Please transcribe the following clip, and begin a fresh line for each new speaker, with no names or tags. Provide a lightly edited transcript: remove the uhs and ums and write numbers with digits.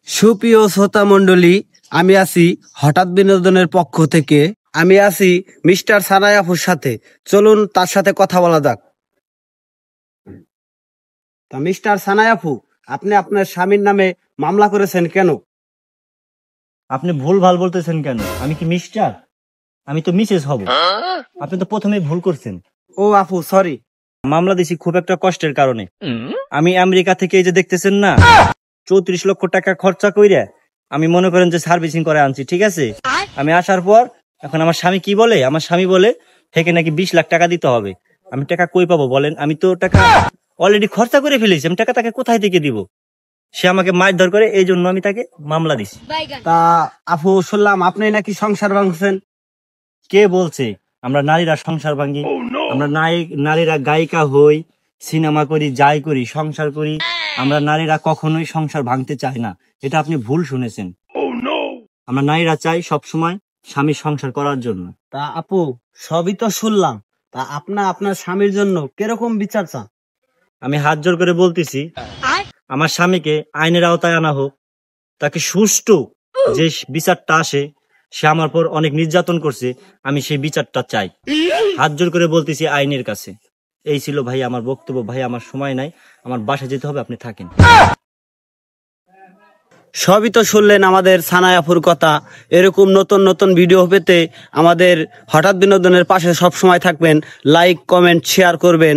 সুপ্রিয় শ্রোতা মণ্ডলী, আমি আছি হঠাৎ বিনোদনের পক্ষ থেকে। আমি আছি মিস্টার সানাই আপুর সাথে। চলুন তার সাথে কথা বলা যাক। তা মিস্টার সানাই আপু, আপনি আপনার স্বামীর নামে মামলা করেছেন কেন?
আপনি ভুল ভাল বলতেছেন কেন? আমি কি মিস্টার? আমি তো মিসেস হব। আপনি তো প্রথমেই ভুল করছেন।
ও আপু, সরি।
মামলা দিছি খুব একটা কষ্টের কারণে। আমি আমেরিকা থেকে এই যে দেখতেছেন না, 34 লক্ষ টাকা খরচা কইরা আমি মনে করেন যে সার্ভিসিং করে আনছি, ঠিক আছে? আমি আসার পর এখন আমার স্বামী কি বলে, আমার স্বামী বলে থেকে নাকি 20 লাখ টাকা দিতে হবে। আমি টাকা কই পাবো বলেন? আমি তো টাকা অলরেডি খরচা করে ফেলেছি, আমি টাকা তাকে কোথায় থেকে দিব? সে আমাকে মারধর করে, এই জন্য আমি তাকে মামলা দিছি।
তা আপু, শুনলাম আপনি নাকি সংসার ভাঙছেন।
কে বলছে আমরা নারীরা সংসার ভাঙি? আমরা নারীরা গায়িকা হই, সিনেমা করি, যাই করি, সংসার করি, আমরা নারীরা কখনোই সংসার ভাঙতে চাই না। এটা আপনি ভুল শুনেছেন। আমরা নারীরা চাই সবসময় স্বামীর সংসার করার জন্য।
তা আপু, সবই তো শুনলাম। তা আপনার স্বামীর জন্য কিরকম বিচার চান?
আমি হাত জোর করে বলতেছি, আমার স্বামীকে আইনের আওতায় আনা হোক। তাকে সুষ্ঠু যে বিচারটা আসে, সে আমার পর অনেক নির্যাতন করছে, আমি সেই বিচারটা চাই। হাত জোর করে বলতেছি আইনের কাছে। এই ছিল ভাই আমার বক্তব্য। ভাই আমার সময় নাই, আমার বাসায় যেতে হবে, আপনি থাকেন।
সবই তো শুনলেন আমাদের সানাই আপুর কথা। এরকম নতুন নতুন ভিডিও পেতে আমাদের হঠাৎ বিনোদনের পাশে সব সময় থাকবেন। লাইক, কমেন্ট, শেয়ার করবেন।